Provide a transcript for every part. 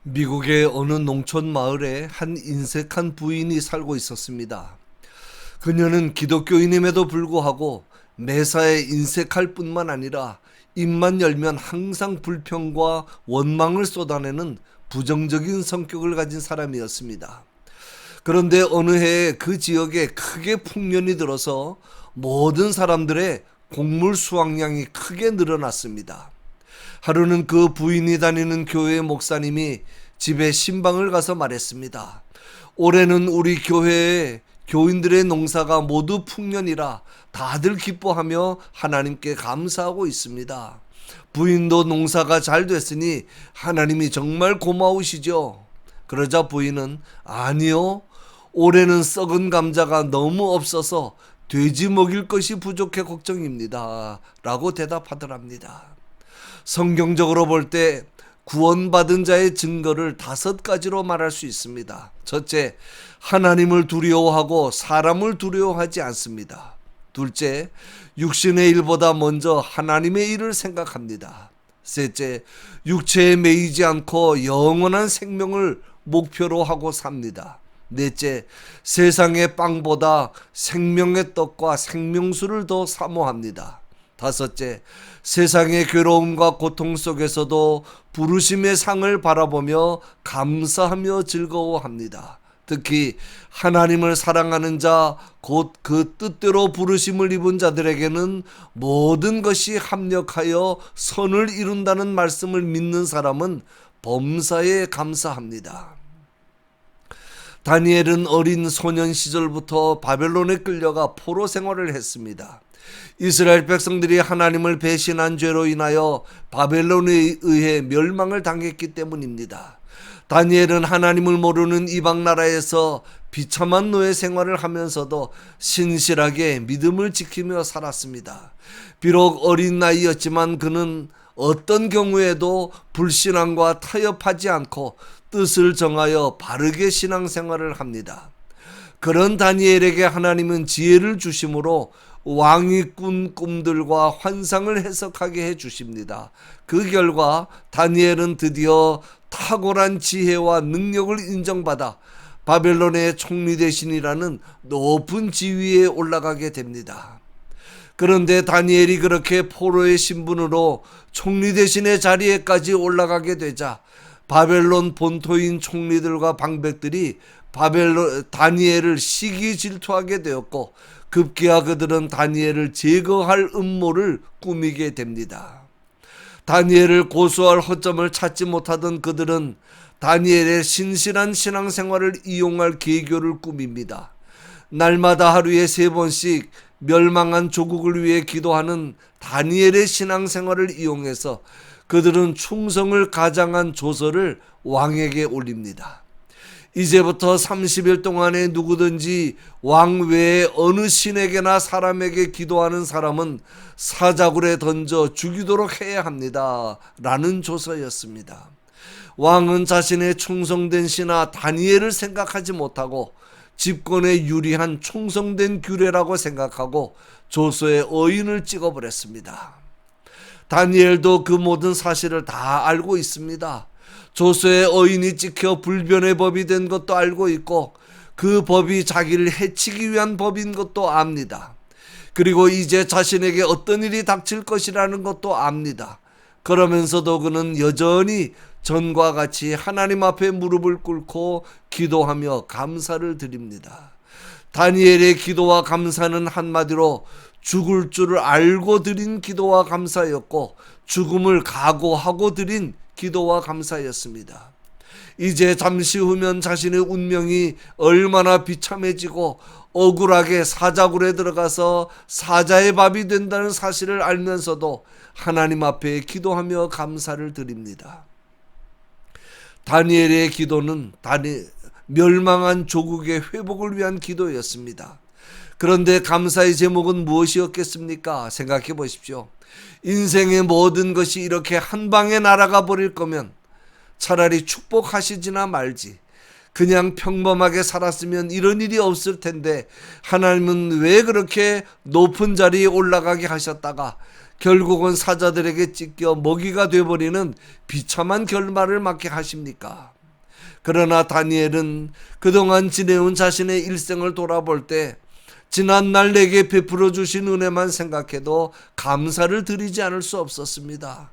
미국의 어느 농촌 마을에 한 인색한 부인이 살고 있었습니다. 그녀는 기독교인임에도 불구하고 매사에 인색할 뿐만 아니라 입만 열면 항상 불평과 원망을 쏟아내는 부정적인 성격을 가진 사람이었습니다. 그런데 어느 해에 그 지역에 크게 풍년이 들어서 모든 사람들의 곡물 수확량이 크게 늘어났습니다. 하루는 그 부인이 다니는 교회 목사님이 집에 신방을 가서 말했습니다. 올해는 우리 교회에 교인들의 농사가 모두 풍년이라 다들 기뻐하며 하나님께 감사하고 있습니다. 부인도 농사가 잘 됐으니 하나님이 정말 고마우시죠. 그러자 부인은 아니요, 올해는 썩은 감자가 너무 없어서 돼지 먹일 것이 부족해 걱정입니다 라고 대답하더랍니다. 성경적으로 볼 때 구원받은 자의 증거를 5가지로 말할 수 있습니다. 첫째, 하나님을 두려워하고 사람을 두려워하지 않습니다. 둘째, 육신의 일보다 먼저 하나님의 일을 생각합니다. 셋째, 육체에 매이지 않고 영원한 생명을 목표로 하고 삽니다. 넷째, 세상의 빵보다 생명의 떡과 생명수를 더 사모합니다. 다섯째, 세상의 괴로움과 고통 속에서도 부르심의 상을 바라보며 감사하며 즐거워합니다. 특히 하나님을 사랑하는 자, 곧 그 뜻대로 부르심을 입은 자들에게는 모든 것이 합력하여 선을 이룬다는 말씀을 믿는 사람은 범사에 감사합니다. 다니엘은 어린 소년 시절부터 바벨론에 끌려가 포로 생활을 했습니다. 이스라엘 백성들이 하나님을 배신한 죄로 인하여 바벨론에 의해 멸망을 당했기 때문입니다. 다니엘은 하나님을 모르는 이방 나라에서 비참한 노예 생활을 하면서도 신실하게 믿음을 지키며 살았습니다. 비록 어린 나이였지만 그는 어떤 경우에도 불신앙과 타협하지 않고 뜻을 정하여 바르게 신앙생활을 합니다. 그런 다니엘에게 하나님은 지혜를 주심으로 왕이 꾼 꿈들과 환상을 해석하게 해 주십니다. 그 결과 다니엘은 드디어 탁월한 지혜와 능력을 인정받아 바벨론의 총리 대신이라는 높은 지위에 올라가게 됩니다. 그런데 다니엘이 그렇게 포로의 신분으로 총리 대신의 자리에까지 올라가게 되자 바벨론 본토인 총리들과 방백들이 다니엘을 시기 질투하게 되었고 급기야 그들은 다니엘을 제거할 음모를 꾸미게 됩니다. 다니엘을 고소할 허점을 찾지 못하던 그들은 다니엘의 신실한 신앙생활을 이용할 계교를 꾸밉니다. 날마다 하루에 3번씩 멸망한 조국을 위해 기도하는 다니엘의 신앙생활을 이용해서 그들은 충성을 가장한 조서를 왕에게 올립니다. 이제부터 30일 동안에 누구든지 왕 외에 어느 신에게나 사람에게 기도하는 사람은 사자굴에 던져 죽이도록 해야 합니다 라는 조서였습니다. 왕은 자신의 충성된 신하 다니엘을 생각하지 못하고 집권에 유리한 충성된 규례라고 생각하고 조서에 어인을 찍어버렸습니다. 다니엘도 그 모든 사실을 다 알고 있습니다. 조서에 어인이 찍혀 불변의 법이 된 것도 알고 있고 그 법이 자기를 해치기 위한 법인 것도 압니다. 그리고 이제 자신에게 어떤 일이 닥칠 것이라는 것도 압니다. 그러면서도 그는 여전히 전과 같이 하나님 앞에 무릎을 꿇고 기도하며 감사를 드립니다. 다니엘의 기도와 감사는 한마디로 죽을 줄을 알고 드린 기도와 감사였고 죽음을 각오하고 드린 기도와 감사였습니다. 이제 잠시 후면 자신의 운명이 얼마나 비참해지고 억울하게 사자굴에 들어가서 사자의 밥이 된다는 사실을 알면서도 하나님 앞에 기도하며 감사를 드립니다. 다니엘의 기도는 멸망한 조국의 회복을 위한 기도였습니다. 그런데 감사의 제목은 무엇이었겠습니까? 생각해 보십시오. 인생의 모든 것이 이렇게 한 방에 날아가 버릴 거면 차라리 축복하시지나 말지. 그냥 평범하게 살았으면 이런 일이 없을 텐데 하나님은 왜 그렇게 높은 자리에 올라가게 하셨다가 결국은 사자들에게 찢겨 먹이가 되어버리는 비참한 결말을 맞게 하십니까? 그러나 다니엘은 그동안 지내온 자신의 일생을 돌아볼 때 지난날 내게 베풀어 주신 은혜만 생각해도 감사를 드리지 않을 수 없었습니다.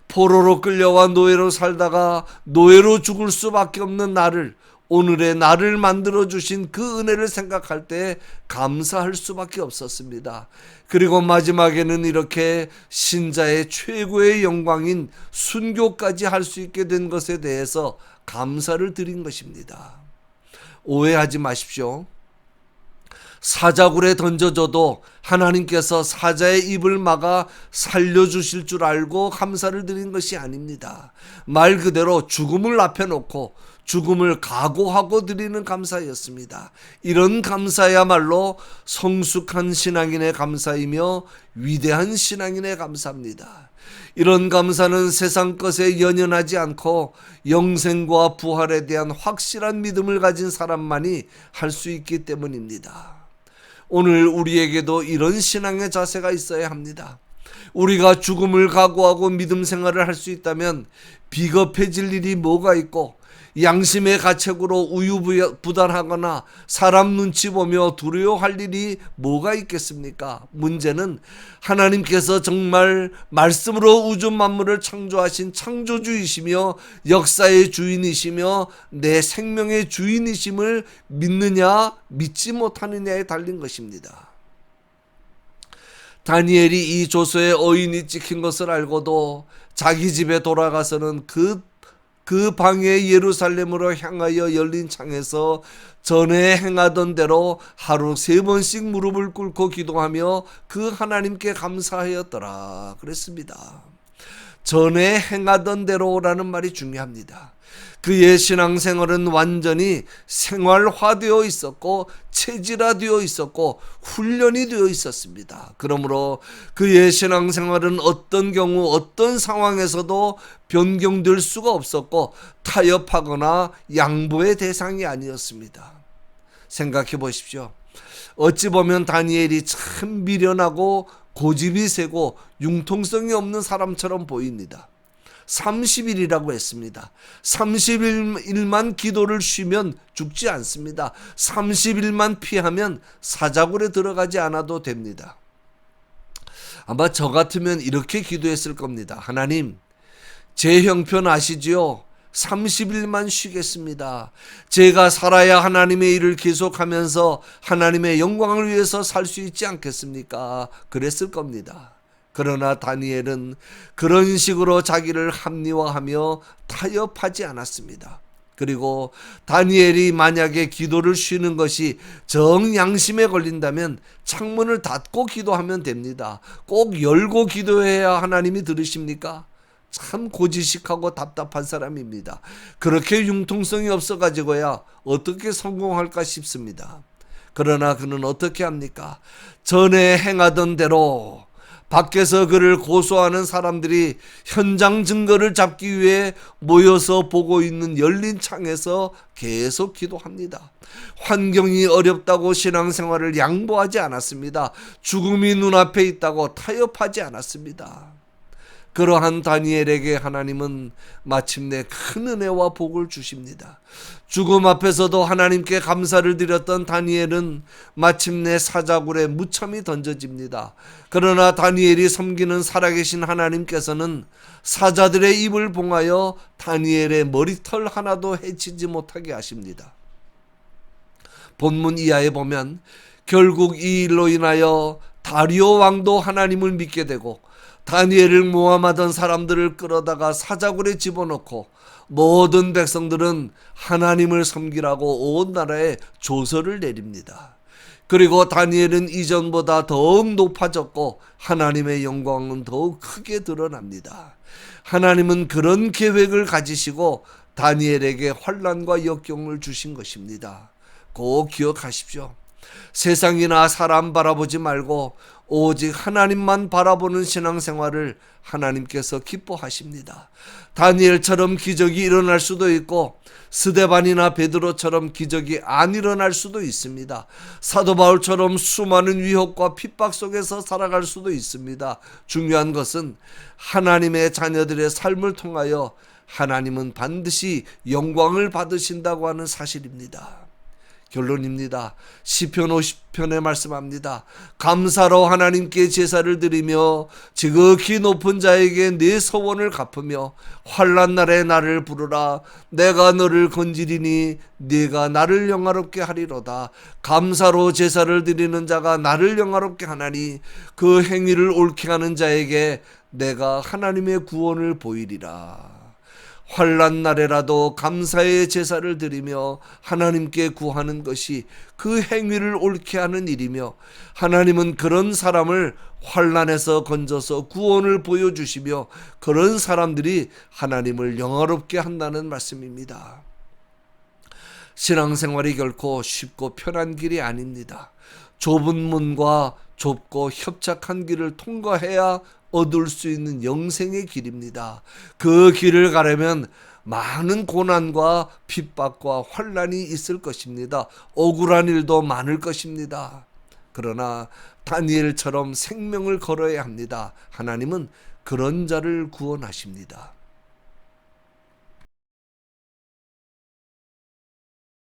포로로 끌려와 노예로 살다가 노예로 죽을 수밖에 없는 나를, 오늘의 나를 만들어 주신 그 은혜를 생각할 때 감사할 수밖에 없었습니다. 그리고 마지막에는 이렇게 신자의 최고의 영광인 순교까지 할 수 있게 된 것에 대해서 감사를 드린 것입니다. 오해하지 마십시오. 사자굴에 던져져도 하나님께서 사자의 입을 막아 살려주실 줄 알고 감사를 드린 것이 아닙니다. 말 그대로 죽음을 앞에 놓고 죽음을 각오하고 드리는 감사였습니다. 이런 감사야말로 성숙한 신앙인의 감사이며 위대한 신앙인의 감사입니다. 이런 감사는 세상 것에 연연하지 않고 영생과 부활에 대한 확실한 믿음을 가진 사람만이 할 수 있기 때문입니다. 오늘 우리에게도 이런 신앙의 자세가 있어야 합니다. 우리가 죽음을 각오하고 믿음 생활을 할 수 있다면 비겁해질 일이 뭐가 있고, 양심의 가책으로 우유부단하거나 사람 눈치 보며 두려워할 일이 뭐가 있겠습니까? 문제는 하나님께서 정말 말씀으로 우주 만물을 창조하신 창조주이시며 역사의 주인이시며 내 생명의 주인이심을 믿느냐 믿지 못하느냐에 달린 것입니다. 다니엘이 이 조서에 어인이 찍힌 것을 알고도 자기 집에 돌아가서는 그 방해 예루살렘으로 향하여 열린 창에서 전에 행하던 대로 하루 3번씩 무릎을 꿇고 기도하며 그 하나님께 감사하였더라 그랬습니다. 전에 행하던 대로라는 말이 중요합니다. 그의 신앙생활은 완전히 생활화되어 있었고 체질화되어 있었고 훈련이 되어 있었습니다. 그러므로 그의 신앙생활은 어떤 경우 어떤 상황에서도 변경될 수가 없었고 타협하거나 양보의 대상이 아니었습니다. 생각해 보십시오. 어찌 보면 다니엘이 참 미련하고 고집이 세고 융통성이 없는 사람처럼 보입니다. 30일이라고 했습니다. 30일만 기도를 쉬면 죽지 않습니다. 30일만 피하면 사자굴에 들어가지 않아도 됩니다. 아마 저 같으면 이렇게 기도했을 겁니다. 하나님, 제 형편 아시지요? 30일만 쉬겠습니다. 제가 살아야 하나님의 일을 계속하면서 하나님의 영광을 위해서 살 수 있지 않겠습니까? 그랬을 겁니다. 그러나 다니엘은 그런 식으로 자기를 합리화하며 타협하지 않았습니다. 그리고 다니엘이 만약에 기도를 쉬는 것이 정 양심에 걸린다면 창문을 닫고 기도하면 됩니다. 꼭 열고 기도해야 하나님이 들으십니까? 참 고지식하고 답답한 사람입니다. 그렇게 융통성이 없어가지고야 어떻게 성공할까 싶습니다. 그러나 그는 어떻게 합니까? 전에 행하던 대로 밖에서 그를 고소하는 사람들이 현장 증거를 잡기 위해 모여서 보고 있는 열린 창에서 계속 기도합니다. 환경이 어렵다고 신앙생활을 양보하지 않았습니다. 죽음이 눈앞에 있다고 타협하지 않았습니다. 그러한 다니엘에게 하나님은 마침내 큰 은혜와 복을 주십니다. 죽음 앞에서도 하나님께 감사를 드렸던 다니엘은 마침내 사자굴에 무참히 던져집니다. 그러나 다니엘이 섬기는 살아계신 하나님께서는 사자들의 입을 봉하여 다니엘의 머리털 하나도 해치지 못하게 하십니다. 본문 이하에 보면 결국 이 일로 인하여 다리오 왕도 하나님을 믿게 되고 다니엘을 모함하던 사람들을 끌어다가 사자굴에 집어넣고 모든 백성들은 하나님을 섬기라고 온 나라에 조서를 내립니다. 그리고 다니엘은 이전보다 더욱 높아졌고 하나님의 영광은 더욱 크게 드러납니다. 하나님은 그런 계획을 가지시고 다니엘에게 환난과 역경을 주신 것입니다. 꼭 기억하십시오. 세상이나 사람 바라보지 말고 오직 하나님만 바라보는 신앙생활을 하나님께서 기뻐하십니다. 다니엘처럼 기적이 일어날 수도 있고 스데반이나 베드로처럼 기적이 안 일어날 수도 있습니다. 사도 바울처럼 수많은 위협과 핍박 속에서 살아갈 수도 있습니다. 중요한 것은 하나님의 자녀들의 삶을 통하여 하나님은 반드시 영광을 받으신다고 하는 사실입니다. 결론입니다. 시편 50편에 말씀합니다. 감사로 하나님께 제사를 드리며 지극히 높은 자에게 내 서원을 갚으며 환난 날에 나를 부르라. 내가 너를 건지리니 네가 나를 영화롭게 하리로다. 감사로 제사를 드리는 자가 나를 영화롭게 하나니 그 행위를 옳게 하는 자에게 내가 하나님의 구원을 보이리라. 환난 날에라도 감사의 제사를 드리며 하나님께 구하는 것이 그 행위를 옳게 하는 일이며, 하나님은 그런 사람을 환난에서 건져서 구원을 보여주시며 그런 사람들이 하나님을 영화롭게 한다는 말씀입니다. 신앙생활이 결코 쉽고 편한 길이 아닙니다. 좁은 문과 좁고 협착한 길을 통과해야 얻을 수 있는 영생의 길입니다. 그 길을 가려면 많은 고난과 핍박과 환난이 있을 것입니다. 억울한 일도 많을 것입니다. 그러나 다니엘처럼 생명을 걸어야 합니다. 하나님은 그런 자를 구원하십니다.